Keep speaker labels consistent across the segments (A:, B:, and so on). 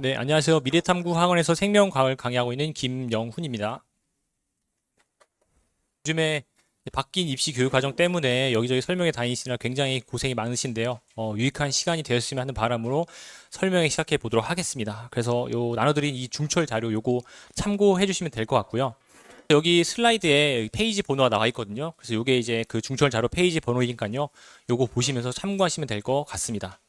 A: 네, 안녕하세요. 미래탐구학원에서 생명과학을 강의하고 있는 김영훈입니다. 요즘에 바뀐 입시 교육 과정 때문에 여기저기 설명회 다니시느라 굉장히 고생이 많으신데요. 유익한 시간이 되었으면 하는 바람으로 설명회 시작해 보도록 하겠습니다. 그래서 나눠드린 이 중철 자료 요거 참고해 주시면 될 것 같고요. 여기 슬라이드에 페이지 번호가 나와 있거든요. 그래서 요게 이제 그 중철 자료 페이지 번호이니까요. 요거 보시면서 참고하시면 될 것 같습니다.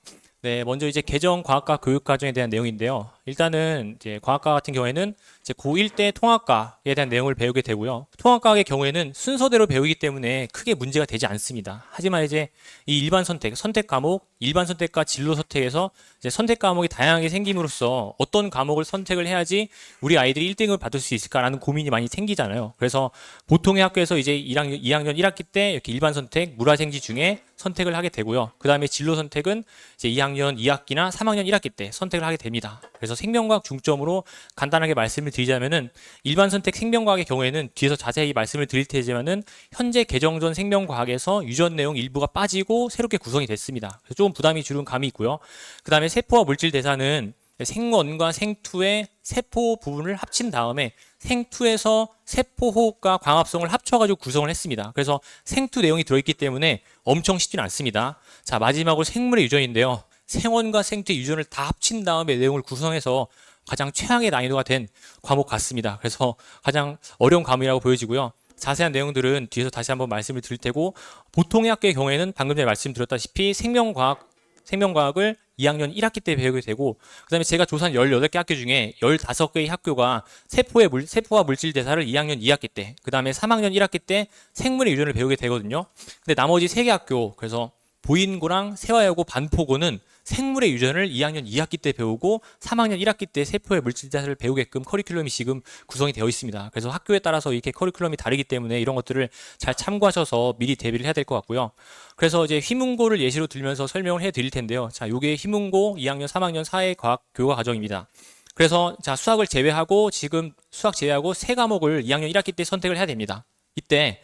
A: 네, 먼저 이제 개정 과학과 교육 과정에 대한 내용인데요. 일단은 이제 과학과 같은 경우에는 이제 고1 때 통합과에 대한 내용을 배우게 되고요. 통합과학의 경우에는 순서대로 배우기 때문에 크게 문제가 되지 않습니다. 하지만 이제 이 일반 선택 과목, 일반 선택과 진로 선택에서 이제 선택 과목이 다양하게 생김으로써 어떤 과목을 선택을 해야지 우리 아이들이 1등을 받을 수 있을까라는 고민이 많이 생기잖아요. 그래서 보통의 학교에서 이제 2학년 1학기 때 이렇게 일반 선택, 물화생지 중에 선택을 하게 되고요. 그 다음에 진로 선택은 이제 2학년 2학기나 3학년 1학기 때 선택을 하게 됩니다. 그래서 생명과학 중점으로 간단하게 말씀을 드리자면은 일반 선택 생명과학의 경우에는 뒤에서 자세히 말씀을 드릴 테지만은 현재 개정전 생명과학에서 유전 내용 일부가 빠지고 새롭게 구성이 됐습니다. 그래서 조금 부담이 주는 감이 있고요. 그 다음에 세포와 물질 대사는 생원과 생투의 세포 부분을 합친 다음에 생투에서 세포 호흡과 광합성을 합쳐가지고 구성을 했습니다. 그래서 생투 내용이 들어있기 때문에 엄청 쉽지는 않습니다. 자, 마지막으로 생물의 유전인데요. 생원과 생투의 유전을 다 합친 다음에 내용을 구성해서 가장 최악의 난이도가 된 과목 같습니다. 그래서 가장 어려운 과목이라고 보여지고요. 자세한 내용들은 뒤에서 다시 한번 말씀을 드릴 테고, 보통의 학교의 경우에는 방금 전에 말씀드렸다시피 생명과학을 2학년 1학기 때 배우게 되고, 그 다음에 제가 조사한 18개 학교 중에 15개의 학교가 세포와 물질 대사를 2학년 2학기 때, 그 다음에 3학년 1학기 때 생물의 유전을 배우게 되거든요. 근데 나머지 3개 학교, 그래서 보인고랑 세화여고 반포고는 생물의 유전을 2학년 2학기 때 배우고 3학년 1학기 때 세포의 물질 대사를 배우게끔 커리큘럼이 지금 구성이 되어 있습니다. 그래서 학교에 따라서 이렇게 커리큘럼이 다르기 때문에 이런 것들을 잘 참고하셔서 미리 대비를 해야 될 것 같고요. 그래서 이제 휘문고를 예시로 들면서 설명을 해 드릴 텐데요. 자, 요게 휘문고 2학년, 3학년 사회 과학 교과 과정입니다. 그래서 자, 수학을 제외하고 지금 수학 제외하고 세 과목을 2학년 1학기 때 선택을 해야 됩니다. 이때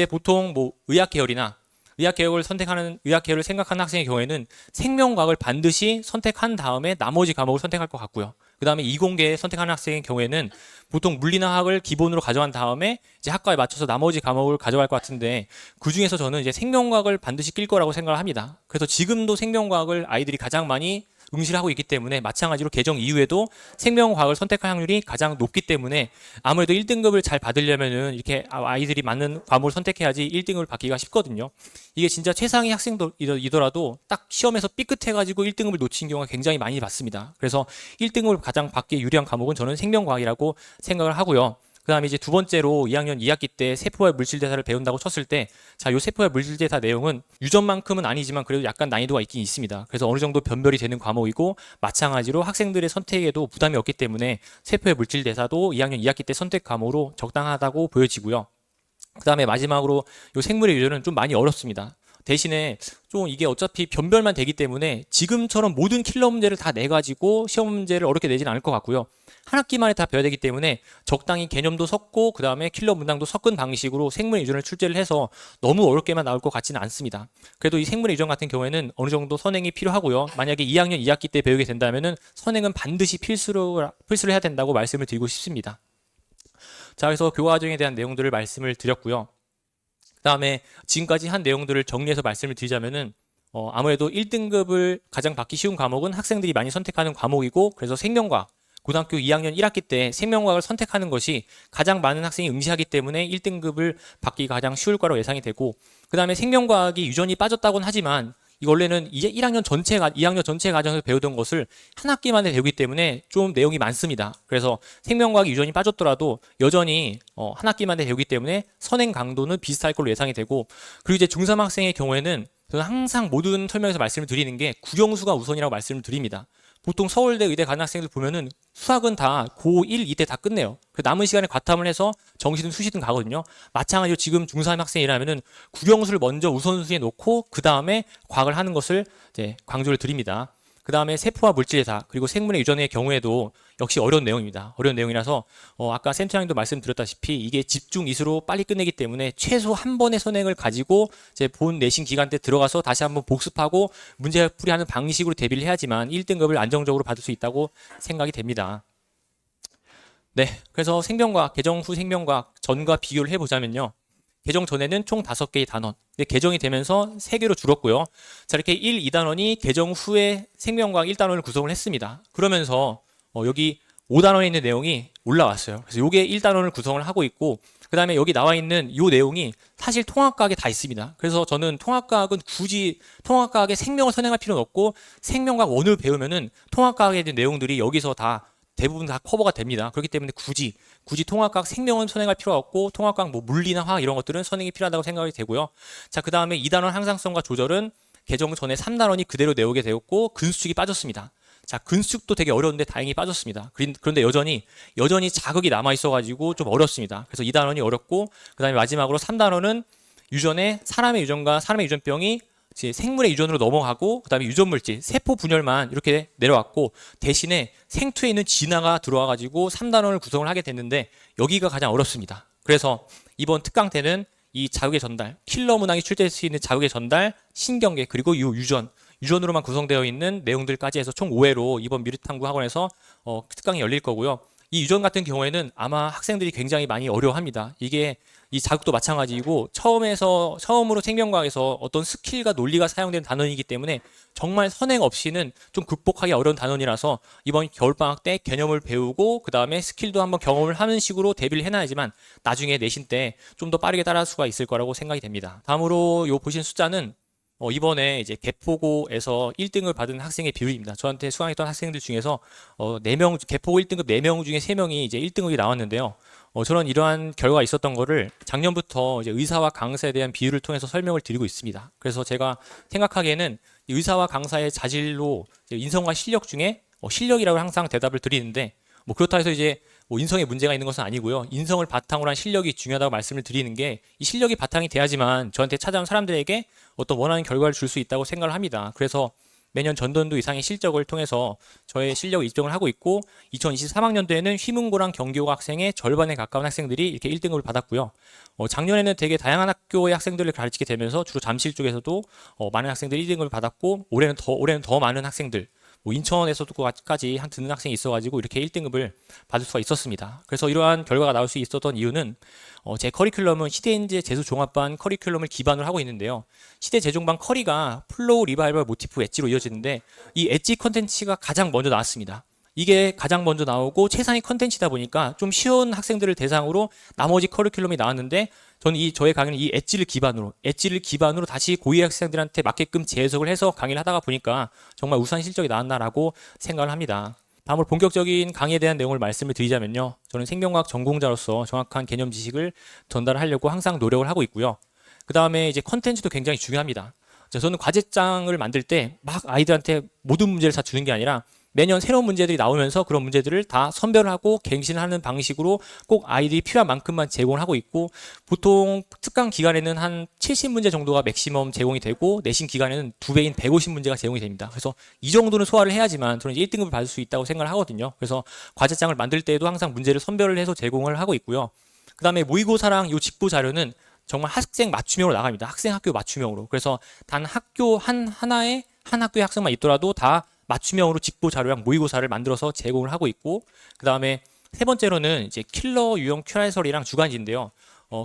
A: 보통 뭐 의학 계열을 생각하는 학생의 경우에는 생명과학을 반드시 선택한 다음에 나머지 과목을 선택할 것 같고요. 그 다음에 이공계 선택하는 학생의 경우에는 보통 물리나 화학을 기본으로 가져간 다음에 이제 학과에 맞춰서 나머지 과목을 가져갈 것 같은데, 그 중에서 저는 이제 생명과학을 반드시 낄 거라고 생각을 합니다. 그래서 지금도 생명과학을 아이들이 가장 많이 응시를 하고 있기 때문에 마찬가지로 개정 이후에도 생명과학을 선택할 확률이 가장 높기 때문에 아무래도 1등급을 잘 받으려면은 이렇게 아이들이 맞는 과목을 선택해야지 1등급을 받기가 쉽거든요. 이게 진짜 최상위 학생이더라도 딱 시험에서 삐끗해가지고 1등급을 놓친 경우가 굉장히 많이 봤습니다. 그래서 1등급을 가장 받기에 유리한 과목은 저는 생명과학이라고 생각을 하고요. 그 다음에 이제 두 번째로 2학년 2학기 때 세포와 물질 대사를 배운다고 쳤을 때, 자, 요 세포와 물질 대사 내용은 유전만큼은 아니지만 그래도 약간 난이도가 있긴 있습니다. 그래서 어느 정도 변별이 되는 과목이고, 마찬가지로 학생들의 선택에도 부담이 없기 때문에 세포의 물질 대사도 2학년 2학기 때 선택 과목으로 적당하다고 보여지고요. 그 다음에 마지막으로 요 생물의 유전은 좀 많이 어렵습니다. 대신에 좀 이게 어차피 변별만 되기 때문에 지금처럼 모든 킬러 문제를 다 내가지고 시험 문제를 어렵게 내지는 않을 것 같고요. 한 학기 만에 다 배워야 되기 때문에 적당히 개념도 섞고 그 다음에 킬러 문항도 섞은 방식으로 생물의 유전을 출제를 해서 너무 어렵게만 나올 것 같지는 않습니다. 그래도 이 생물의 유전 같은 경우에는 어느 정도 선행이 필요하고요. 만약에 2학년 2학기 때 배우게 된다면은 선행은 반드시 필수로 해야 된다고 말씀을 드리고 싶습니다. 자, 그래서 교과 과정에 대한 내용들을 말씀을 드렸고요. 그 다음에 지금까지 한 내용들을 정리해서 말씀을 드리자면은 아무래도 1등급을 가장 받기 쉬운 과목은 학생들이 많이 선택하는 과목이고, 그래서 생명과학, 고등학교 2학년 1학기 때 생명과학을 선택하는 것이 가장 많은 학생이 응시하기 때문에 1등급을 받기가 가장 쉬울 거라고 예상이 되고, 그 다음에 생명과학이 유전이 빠졌다고는 하지만 이거 원래는 이제 2학년 전체 과정에서 배우던 것을 한 학기 만에 배우기 때문에 좀 내용이 많습니다. 그래서 생명과학 유전이 빠졌더라도 여전히 한 학기 만에 배우기 때문에 선행 강도는 비슷할 걸로 예상이 되고, 그리고 이제 중3 학생의 경우에는 저는 항상 모든 설명에서 말씀을 드리는 게 국영수가 우선이라고 말씀을 드립니다. 보통 서울대 의대 가는 학생들 보면은 수학은 다 고1 이때 다 끝내요. 그 남은 시간에 과탐을 해서 정시든 수시든 가거든요. 마찬가지로 지금 중3 학생이라면은 국영수를 먼저 우선순위에 놓고 그 다음에 과학을 하는 것을 이제 강조를 드립니다. 그 그 다음에 세포와 물질의사, 그리고 생물의 유전의 경우에도 역시 어려운 내용입니다. 어려운 내용이라서 아까 센터장님도 말씀드렸다시피 이게 집중 이수로 빨리 끝내기 때문에 최소 한 번의 선행을 가지고 이제 본 내신 기간 때 들어가서 다시 한번 복습하고 문제 풀이하는 방식으로 대비를 해야지만 1등급을 안정적으로 받을 수 있다고 생각이 됩니다. 네, 그래서 생명과학, 개정 후 생명과학 전과 비교를 해보자면요. 개정 전에는 총 5개의 단원, 근데 개정이 되면서 3개로 줄었고요. 자, 이렇게 1, 2단원이 개정 후에 생명과학 1단원을 구성을 했습니다. 그러면서 여기 5단원에 있는 내용이 올라왔어요. 그래서 이게 1단원을 구성을 하고 있고, 그 다음에 여기 나와 있는 이 내용이 사실 통합과학에 다 있습니다. 그래서 저는 통합과학은 굳이 통합과학에 생명을 선행할 필요는 없고, 생명과학 원을 배우면은 통합과학에 있는 내용들이 여기서 다 대부분 다 커버가 됩니다. 그렇기 때문에 굳이 통합과학 생명은 선행할 필요가 없고, 통합과학 뭐 물리나 화학 이런 것들은 선행이 필요하다고 생각이 되고요. 자, 그 다음에 2단원 항상성과 조절은 개정 전에 3단원이 그대로 내오게 되었고, 근수축이 빠졌습니다. 자, 근수축도 되게 어려운데 다행히 빠졌습니다. 그런데 여전히 자극이 남아 있어가지고 좀 어렵습니다. 그래서 2단원이 어렵고, 그 다음에 마지막으로 3단원은 유전에 사람의 유전과 사람의 유전병이 이제 생물의 유전으로 넘어가고, 그 다음에 유전물질, 세포 분열만 이렇게 내려왔고, 대신에 생투에 있는 진화가 들어와가지고 3단원을 구성을 하게 됐는데, 여기가 가장 어렵습니다. 그래서 이번 특강 때는 이 자극의 전달, 킬러 문항이 출제될 수 있는 자극의 전달, 신경계, 그리고 이 유전으로만 구성되어 있는 내용들까지 해서 총 5회로 이번 미르탐구 학원에서 특강이 열릴 거고요. 이 유전 같은 경우에는 아마 학생들이 굉장히 많이 어려워합니다. 이게 이 자극도 마찬가지이고 처음으로 생명과학에서 어떤 스킬과 논리가 사용된 단원이기 때문에 정말 선행 없이는 좀 극복하기 어려운 단원이라서 이번 겨울방학 때 개념을 배우고 그 다음에 스킬도 한번 경험을 하는 식으로 대비를 해놔야지만 나중에 내신 때 좀 더 빠르게 따라할 수가 있을 거라고 생각이 됩니다. 다음으로 요 보신 숫자는 이번에 이제 개포고에서 1등을 받은 학생의 비율입니다. 저한테 수강했던 학생들 중에서 4명, 개포고 1등급 4명 중에 3명이 이제 1등급이 나왔는데요. 저는 이러한 결과가 있었던 거를 작년부터 이제 의사와 강사에 대한 비율을 통해서 설명을 드리고 있습니다. 그래서 제가 생각하기에는 의사와 강사의 자질로 인성과 실력 중에 실력이라고 항상 대답을 드리는데, 뭐 그렇다 해서 이제 뭐 인성에 문제가 있는 것은 아니고요. 인성을 바탕으로 한 실력이 중요하다고 말씀을 드리는 게, 이 실력이 바탕이 돼야지만 저한테 찾아온 사람들에게 어떤 원하는 결과를 줄 수 있다고 생각을 합니다. 그래서 매년 전년도 이상의 실적을 통해서 저의 실력을 입증을 하고 있고, 2023학년도에는 휘문고랑 경기고 학생의 절반에 가까운 학생들이 이렇게 1등급을 받았고요. 작년에는 되게 다양한 학교의 학생들을 가르치게 되면서 주로 잠실 쪽에서도 많은 학생들이 1등급을 받았고, 올해는 더 많은 학생들, 뭐 인천에서도까지 듣는 학생이 있어가지고 이렇게 1등급을 받을 수가 있었습니다. 그래서 이러한 결과가 나올 수 있었던 이유는 제 커리큘럼은 시대인재 재수 종합반 커리큘럼을 기반으로 하고 있는데요. 시대 재종반 커리가 플로우 리바이벌 모티프 엣지로 이어지는데, 이 엣지 컨텐츠가 가장 먼저 나왔습니다. 이게 가장 먼저 나오고 최상위 컨텐츠다 보니까 좀 쉬운 학생들을 대상으로 나머지 커리큘럼이 나왔는데, 저는 저의 강의는 이 엣지를 기반으로 다시 고2 학생들한테 맞게끔 재해석을 해서 강의를 하다가 보니까 정말 우수한 실적이 나왔나라고 생각을 합니다. 다음으로 본격적인 강의에 대한 내용을 말씀을 드리자면요. 저는 생명과학 전공자로서 정확한 개념 지식을 전달하려고 항상 노력을 하고 있고요. 그 다음에 이제 컨텐츠도 굉장히 중요합니다. 저는 과제장을 만들 때 막 아이들한테 모든 문제를 다 주는 게 아니라 매년 새로운 문제들이 나오면서 그런 문제들을 다 선별하고 갱신하는 방식으로 꼭 아이들이 필요한 만큼만 제공을 하고 있고, 보통 특강 기간에는 한 70문제 정도가 맥시멈 제공이 되고, 내신 기간에는 2배인 150문제가 제공이 됩니다. 그래서 이 정도는 소화를 해야지만 저는 1등급을 받을 수 있다고 생각을 하거든요. 그래서 과제장을 만들 때에도 항상 문제를 선별을 해서 제공을 하고 있고요. 그 다음에 모의고사랑 이 직보 자료는 정말 학생 맞춤형으로 나갑니다. 학생 학교 맞춤형으로. 그래서 단 학교 한 학교의 학생만 있더라도 다 맞춤형으로 직보 자료랑 모의고사를 만들어서 제공을 하고 있고, 그 다음에 세 번째로는 이제 킬러 유형 QR 해설이랑 주간지인데요.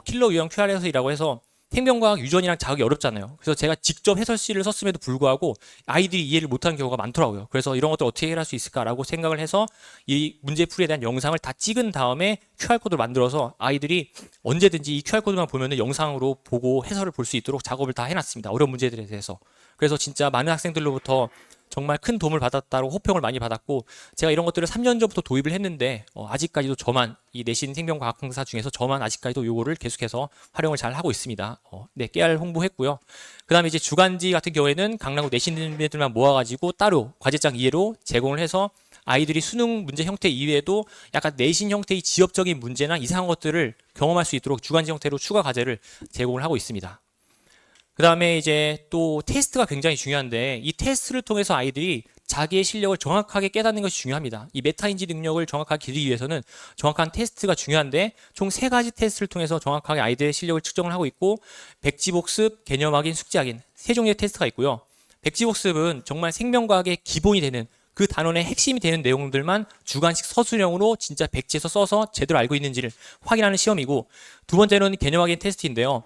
A: 킬러 유형 QR 해설이라고 해서 생명과학 유전이랑 자극이 어렵잖아요. 그래서 제가 직접 해설시를 썼음에도 불구하고 아이들이 이해를 못하는 경우가 많더라고요. 그래서 이런 것들 어떻게 해결할 수 있을까라고 생각을 해서 이 문제풀이에 대한 영상을 다 찍은 다음에 QR코드를 만들어서 아이들이 언제든지 이 QR코드만 보면은 영상으로 보고 해설을 볼 수 있도록 작업을 다 해놨습니다. 어려운 문제들에 대해서. 그래서 진짜 많은 학생들로부터 정말 큰 도움을 받았다고 호평을 많이 받았고, 제가 이런 것들을 3년 전부터 도입을 했는데 아직까지도 저만, 이 내신 생명과학 강사 중에서 저만 아직까지도 요거를 계속해서 활용을 잘 하고 있습니다. 네, 깨알 홍보했고요. 그 다음에 이제 주간지 같은 경우에는 강남구 내신들만 모아가지고 따로 과제장 이해로 제공을 해서 아이들이 수능 문제 형태 이외에도 약간 내신 형태의 지엽적인 문제나 이상한 것들을 경험할 수 있도록 주간지 형태로 추가 과제를 제공을 하고 있습니다. 그 다음에 이제 또 테스트가 굉장히 중요한데, 이 테스트를 통해서 아이들이 자기의 실력을 정확하게 깨닫는 것이 중요합니다. 이 메타인지 능력을 정확하게 기르기 위해서는 정확한 테스트가 중요한데 총 3가지 테스트를 통해서 정확하게 아이들의 실력을 측정을 하고 있고 백지복습, 개념 확인, 숙지 확인 3종류의 테스트가 있고요. 백지복습은 정말 생명과학의 기본이 되는 그 단원의 핵심이 되는 내용들만 주관식 서술형으로 진짜 백지에서 써서 제대로 알고 있는지를 확인하는 시험이고, 두 번째는 개념 확인 테스트인데요.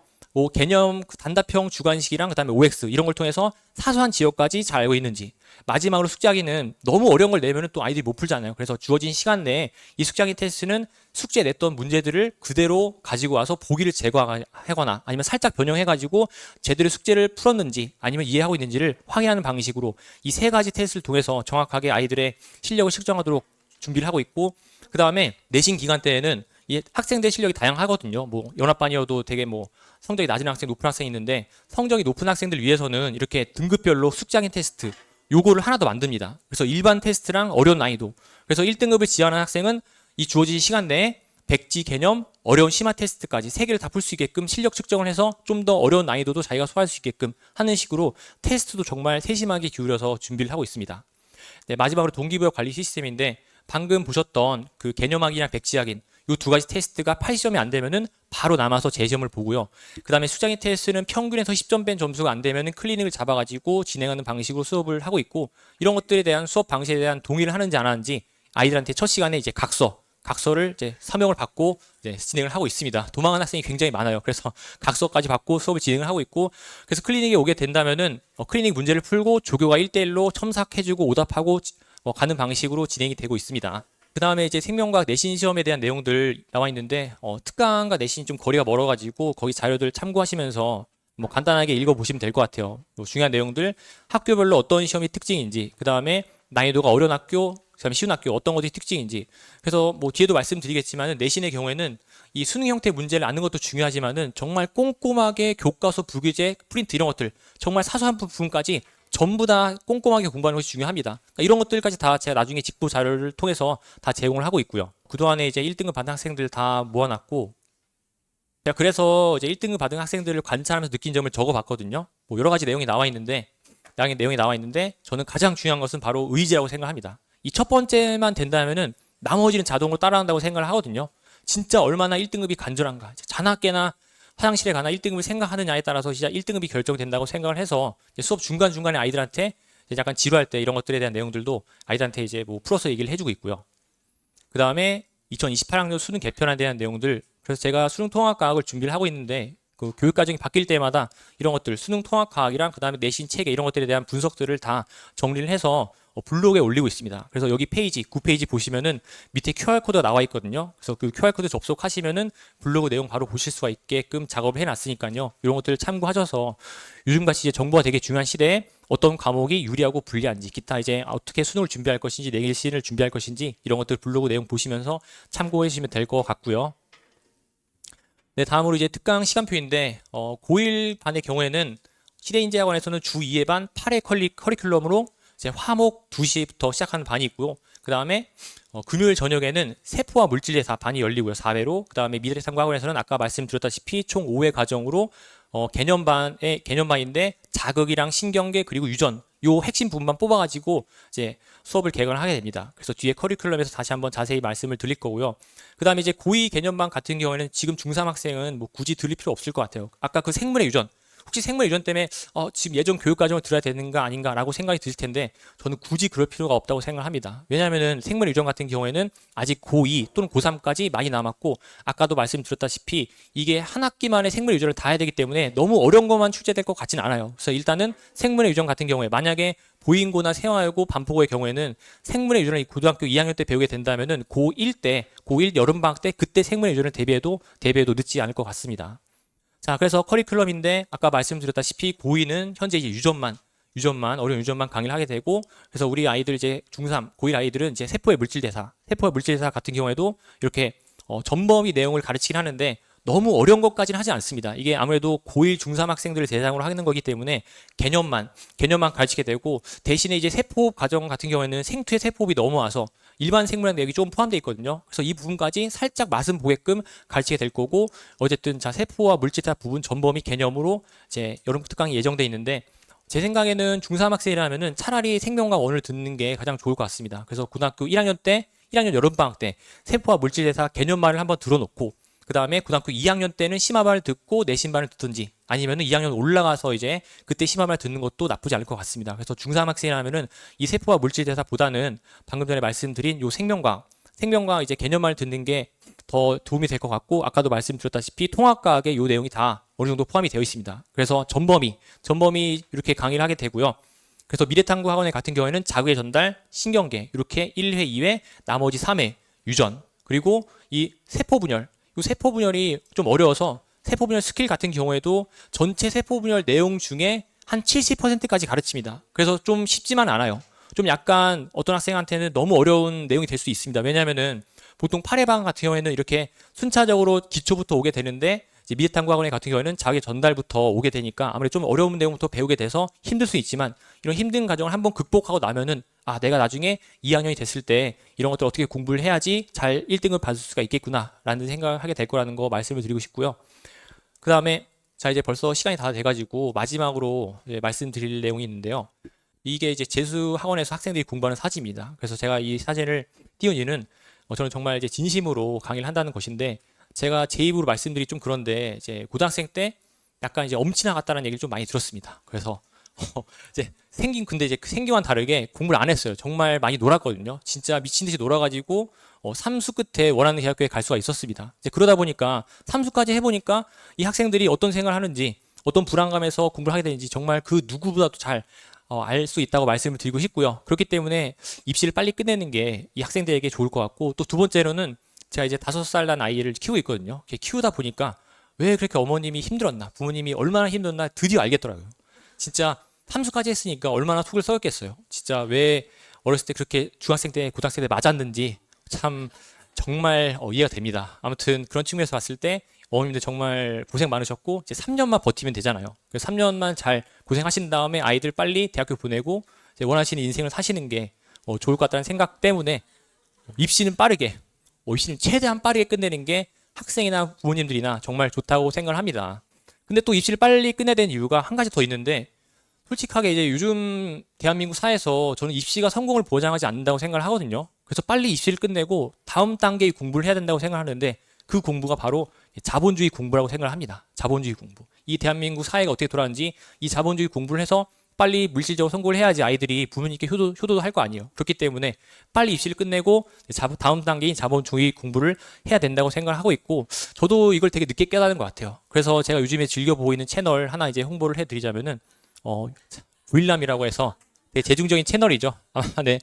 A: 개념 단답형 주관식이랑 그다음에 OX 이런 걸 통해서 사소한 지역까지 잘 알고 있는지, 마지막으로 숙제 확인은 너무 어려운 걸 내면은 또 아이들이 못 풀잖아요. 그래서 주어진 시간 내에 이 숙제 확인 테스트는 숙제에 냈던 문제들을 그대로 가지고 와서 보기를 제거하거나 아니면 살짝 변형해가지고 제대로 숙제를 풀었는지 아니면 이해하고 있는지를 확인하는 방식으로 이 3가지 테스트를 통해서 정확하게 아이들의 실력을 측정하도록 준비를 하고 있고, 그 다음에 내신 기간 때에는 이 학생들 실력이 다양하거든요. 연합반이어도 되게 성적이 낮은 학생, 높은 학생이 있는데, 성적이 높은 학생들 위해서는 이렇게 등급별로 숙제 확인 테스트 요거를 하나 더 만듭니다. 그래서 일반 테스트랑 어려운 난이도. 그래서 1등급을 지원한 학생은 이 주어진 시간 내에 백지, 개념, 어려운 심화 테스트까지 3개를 다 풀 수 있게끔 실력 측정을 해서 좀 더 어려운 난이도도 자기가 소화할 수 있게끔 하는 식으로 테스트도 정말 세심하게 기울여서 준비를 하고 있습니다. 네, 마지막으로 동기부여 관리 시스템인데, 방금 보셨던 그 개념 확인이랑 백지 확인 이 2가지 테스트가 80점이 안 되면은 바로 남아서 재시험을 보고요. 그 다음에 수장의 테스트는 평균에서 10점 뺀 점수가 안 되면은 클리닉을 잡아가지고 진행하는 방식으로 수업을 하고 있고, 이런 것들에 대한 수업 방식에 대한 동의를 하는지 안 하는지 아이들한테 첫 시간에 이제 각서를 이제 서명을 받고 이제 진행을 하고 있습니다. 도망간 학생이 굉장히 많아요. 그래서 각서까지 받고 수업을 진행을 하고 있고, 그래서 클리닉에 오게 된다면은 클리닉 문제를 풀고 조교가 1대1로 첨삭해주고 오답하고 가는 방식으로 진행이 되고 있습니다. 그 다음에 이제 생명과학 내신 시험에 대한 내용들 나와 있는데, 특강과 내신이 좀 거리가 멀어가지고 거기 자료들 참고하시면서 간단하게 읽어보시면 될 것 같아요. 중요한 내용들, 학교별로 어떤 시험이 특징인지, 그 다음에 난이도가 어려운 학교, 그 다음에 쉬운 학교 어떤 것이 특징인지. 그래서 뒤에도 말씀드리겠지만 내신의 경우에는 이 수능 형태 문제를 아는 것도 중요하지만은 정말 꼼꼼하게 교과서, 부교재, 프린트 이런 것들 정말 사소한 부분까지 전부 다 꼼꼼하게 공부하는 것이 중요합니다. 그러니까 이런 것들까지 다 제가 나중에 직부 자료를 통해서 다 제공을 하고 있고요. 그동안에 이제 1등급 받은 학생들 다 모아놨고, 제가 그래서 이제 1등급 받은 학생들을 관찰하면서 느낀 점을 적어봤거든요. 여러 가지 내용이 나와 있는데, 저는 가장 중요한 것은 바로 의지라고 생각합니다. 이 첫 번째만 된다면은 나머지는 자동으로 따라한다고 생각을 하거든요. 진짜 얼마나 1등급이 간절한가. 자나깨나 화장실에 가나 1등급을 생각하느냐에 따라서 진짜 1등급이 결정된다고 생각을 해서 수업 중간중간에 아이들한테 약간 지루할 때 이런 것들에 대한 내용들도 아이들한테 이제 풀어서 얘기를 해주고 있고요. 그 다음에 2028학년 수능 개편에 대한 내용들, 그래서 제가 수능 통합과학을 준비를 하고 있는데, 그 교육 과정이 바뀔 때마다 이런 것들, 수능 통합과학이랑 그 다음에 내신 체계 이런 것들에 대한 분석들을 다 정리를 해서 블로그에 올리고 있습니다. 그래서 여기 페이지, 9페이지 보시면은 밑에 QR코드가 나와 있거든요. 그래서 그 QR코드 접속하시면은 블로그 내용 바로 보실 수가 있게끔 작업을 해놨으니까요. 이런 것들을 참고하셔서 요즘같이 이제 정보가 되게 중요한 시대에 어떤 과목이 유리하고 불리한지, 기타 이제 어떻게 수능을 준비할 것인지, 내신을 준비할 것인지 이런 것들 블로그 내용 보시면서 참고해 주시면 될 것 같고요. 네, 다음으로 이제 특강 시간표인데, 고1 반의 경우에는 시대인재학원에서는 주 2회 반 8회 커리큘럼으로 이제 화목 2시부터 시작하는 반이 있고요. 그 다음에 금요일 저녁에는 세포와 물질대사 반이 열리고요. 4회로. 그 다음에 미래탐구학원에서는 아까 말씀드렸다시피 총 5회 과정으로 개념반인데 자극이랑 신경계 그리고 유전 요 핵심 부분만 뽑아가지고 이제 수업을 개강을 하게 됩니다. 그래서 뒤에 커리큘럼에서 다시 한번 자세히 말씀을 드릴 거고요. 그 다음에 이제 고2 개념반 같은 경우에는 지금 중3 학생은 굳이 들릴 필요 없을 것 같아요. 아까 그 생물의 유전, 혹시 생물 유전 때문에 지금 예전 교육 과정을 들어야 되는가 아닌가라고 생각이 드실 텐데, 저는 굳이 그럴 필요가 없다고 생각합니다. 왜냐하면은 생물 유전 같은 경우에는 아직 고2 또는 고3까지 많이 남았고, 아까도 말씀드렸다시피 이게 한 학기만에 생물 유전을 다 해야 되기 때문에 너무 어려운 것만 출제될 것 같지는 않아요. 그래서 일단은 생물의 유전 같은 경우에 만약에 보인고나 생화여고 반포고의 경우에는 생물의 유전을 고등학교 2학년 때 배우게 된다면은 고1 여름방학 때 그때 생물의 유전을 대비해도 늦지 않을 것 같습니다. 자, 그래서 커리큘럼인데 아까 말씀드렸다시피 고2는 현재 이제 유전만 어려운 유전만 강의를 하게 되고, 그래서 우리 아이들 이제 중3, 고1 아이들은 이제 세포의 물질대사 같은 경우에도 이렇게 전범위 내용을 가르치긴 하는데 너무 어려운 것까지는 하지 않습니다. 이게 아무래도 고1, 중3 학생들을 대상으로 하는 거기 때문에 개념만 가르치게 되고, 대신에 이제 세포 과정 같은 경우에는 생투의 세포업이 넘어와서 일반 생물학 내용이 좀 포함되어 있거든요. 그래서 이 부분까지 살짝 맛은 보게끔 가르치게 될 거고, 어쨌든 자 세포와 물질사 부분 전범위 개념으로 이제 여름 특강이 예정돼 있는데, 제 생각에는 중3 학생이라면은 차라리 생명과학 1을 듣는 게 가장 좋을 것 같습니다. 그래서 고등학교 1학년 때, 1학년 여름방학 때 세포와 물질대사 개념반을 한번 들어놓고 그 다음에 고등학교 2학년 때는 심화반을 듣고 내신반을 듣든지 아니면은 2학년 올라가서 이제 그때 심화반을 듣는 것도 나쁘지 않을 것 같습니다. 그래서 중3 학생이라면은 이 세포와 물질대사보다는 방금 전에 말씀드린 요 생명과학 이제 개념반을 듣는 게 더 도움이 될 것 같고 아까도 말씀드렸다시피 통합과학에 요 내용이 다 어느 정도 포함이 되어 있습니다. 그래서 전범위 이렇게 강의를 하게 되고요. 그래서 미래탐구학원에 같은 경우에는 자극의 전달, 신경계 이렇게 1회, 2회, 나머지 3회 유전 그리고 이 세포분열 이 세포분열이 좀 어려워서 세포분열 스킬 같은 경우에도 전체 세포분열 내용 중에 한 70%까지 가르칩니다. 그래서 좀 쉽지만 않아요. 좀 약간 어떤 학생한테는 너무 어려운 내용이 될 수 있습니다. 왜냐하면은 보통 8회방 같은 경우에는 이렇게 순차적으로 기초부터 오게 되는데 이제 미래탐구학원에 같은 경우에는 자기 전달부터 오게 되니까 아무래도 좀 어려운 내용부터 배우게 돼서 힘들 수 있지만 이런 힘든 과정을 한번 극복하고 나면은 아 내가 나중에 2학년이 됐을 때 이런 것들 어떻게 공부를 해야지 잘 1등을 받을 수가 있겠구나라는 생각을 하게 될 거라는 거 말씀을 드리고 싶고요. 그 다음에 자 이제 벌써 시간이 다 돼가지고 마지막으로 말씀드릴 내용이 있는데요. 이게 이제 재수 학원에서 학생들이 공부하는 사진입니다. 그래서 제가 이 사진을 띄운 이유는 저는 정말 이제 진심으로 강의를 한다는 것인데 제가 제 입으로 말씀드리기 좀 그런데 이제 고등학생 때 약간 이제 엄친아 같다는 얘기를 좀 많이 들었습니다. 그래서 이제 근데 이제 생기와는 다르게 공부를 안 했어요. 정말 많이 놀았거든요. 진짜 미친 듯이 놀아가지고 3수 끝에 원하는 대학교에 갈 수가 있었습니다. 이제 그러다 보니까 3수까지 해보니까 이 학생들이 어떤 생각을 하는지 어떤 불안감에서 공부를 하게 되는지 정말 그 누구보다도 잘 알 수 있다고 말씀을 드리고 싶고요. 그렇기 때문에 입시를 빨리 끝내는 게 이 학생들에게 좋을 것 같고 또 두 번째로는 제가 이제 5살 난 아이를 키우고 있거든요. 키우다 보니까 왜 그렇게 어머님이 힘들었나, 부모님이 얼마나 힘들었나 드디어 알겠더라고요. 진짜 3수까지 했으니까 얼마나 속을 썩였겠어요. 진짜 왜 어렸을 때 그렇게 중학생 때, 고등학생 때 맞았는지 참 정말 이해가 됩니다. 아무튼 그런 측면에서 봤을 때 어머님들 정말 고생 많으셨고 이제 3년만 버티면 되잖아요. 그래서 3년만 잘 고생하신 다음에 아이들 빨리 대학교 보내고 이제 원하시는 인생을 사시는 게 좋을 것 같다는 생각 때문에 입시는 최대한 빠르게 끝내는 게 학생이나 부모님들이나 정말 좋다고 생각을 합니다. 근데 또 입시를 빨리 끝내야 되는 이유가 한 가지 더 있는데 솔직하게 이제 요즘 대한민국 사회에서 저는 입시가 성공을 보장하지 않는다고 생각을 하거든요. 그래서 빨리 입시를 끝내고 다음 단계의 공부를 해야 된다고 생각하는데 그 공부가 바로 자본주의 공부라고 생각을 합니다. 자본주의 공부. 이 대한민국 사회가 어떻게 돌아가는지 이 자본주의 공부를 해서 빨리 물질적으로 성공을 해야지 아이들이 부모님께 효도도 할 거 아니에요. 그렇기 때문에 빨리 입시를 끝내고 다음 단계인 자본주의 공부를 해야 된다고 생각을 하고 있고 저도 이걸 되게 늦게 깨달은 것 같아요. 그래서 제가 요즘에 즐겨보고 있는 채널 하나 이제 홍보를 해드리자면은 부일남이라고 해서 되게 대중적인 채널이죠. 아마 네.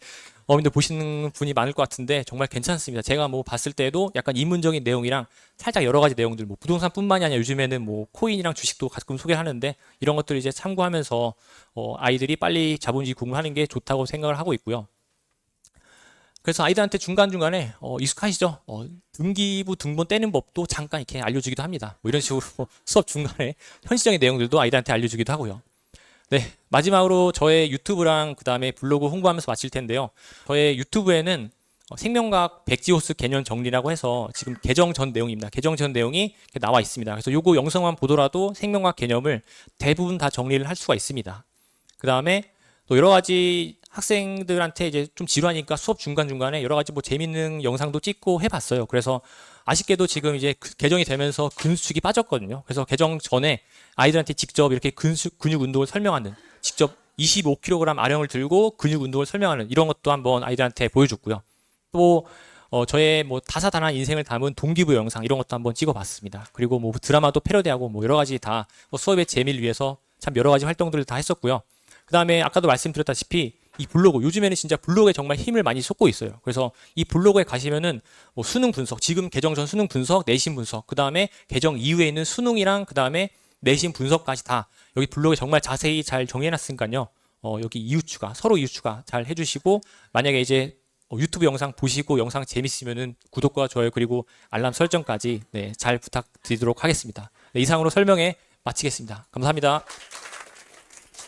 A: 어머님들 보시는 분이 많을 것 같은데 정말 괜찮습니다. 제가 뭐 봤을 때도 약간 이문적인 내용이랑 살짝 여러 가지 내용들, 뭐 부동산뿐만이 아니라 요즘에는 뭐 코인이랑 주식도 가끔 소개하는데 이런 것들을 이제 참고하면서 아이들이 빨리 자본주의 공부하는 게 좋다고 생각을 하고 있고요. 그래서 아이들한테 중간중간에 익숙하시죠? 등기부 등본 떼는 법도 잠깐 이렇게 알려주기도 합니다. 뭐 이런 식으로 수업 중간에 현실적인 내용들도 아이들한테 알려주기도 하고요. 네, 마지막으로 저의 유튜브랑 그 다음에 블로그 홍보하면서 마칠 텐데요. 저의 유튜브에는 생명과학 백지호스 개념 정리라고 해서 지금 개정 전 내용입니다. 개정 전 내용이 나와 있습니다. 그래서 요거 영상만 보더라도 생명과학 개념을 대부분 다 정리를 할 수가 있습니다. 그 다음에 또 여러 가지 학생들한테 이제 좀 지루하니까 수업 중간중간에 여러 가지 뭐 재밌는 영상도 찍고 해봤어요. 그래서 아쉽게도 지금 이제 개정이 되면서 근수축이 빠졌거든요. 그래서 개정 전에 아이들한테 직접 이렇게 근육 운동을 설명하는, 직접 25kg 아령을 들고 근육 운동을 설명하는 이런 것도 한번 아이들한테 보여줬고요. 또 저의 뭐 다사다난 인생을 담은 동기부여 영상 이런 것도 한번 찍어봤습니다. 그리고 뭐 드라마도 패러디하고 뭐 여러 가지 다 수업의 재미를 위해서 참 여러 가지 활동들을 다 했었고요. 그 다음에 아까도 말씀드렸다시피 이 블로그, 요즘에는 진짜 블로그에 정말 힘을 많이 쏟고 있어요. 그래서 이 블로그에 가시면은 뭐 수능 분석, 지금 개정 전 수능 분석, 내신 분석, 그 다음에 개정 이후에 있는 수능이랑 그 다음에 내신 분석까지 다 여기 블로그에 정말 자세히 잘 정리해놨으니까요. 여기 서로 이웃 추가 잘 해주시고, 만약에 이제 유튜브 영상 보시고 영상 재밌으면은 구독과 좋아요 그리고 알람 설정까지 잘 부탁드리도록 하겠습니다. 네, 이상으로 설명에 마치겠습니다. 감사합니다.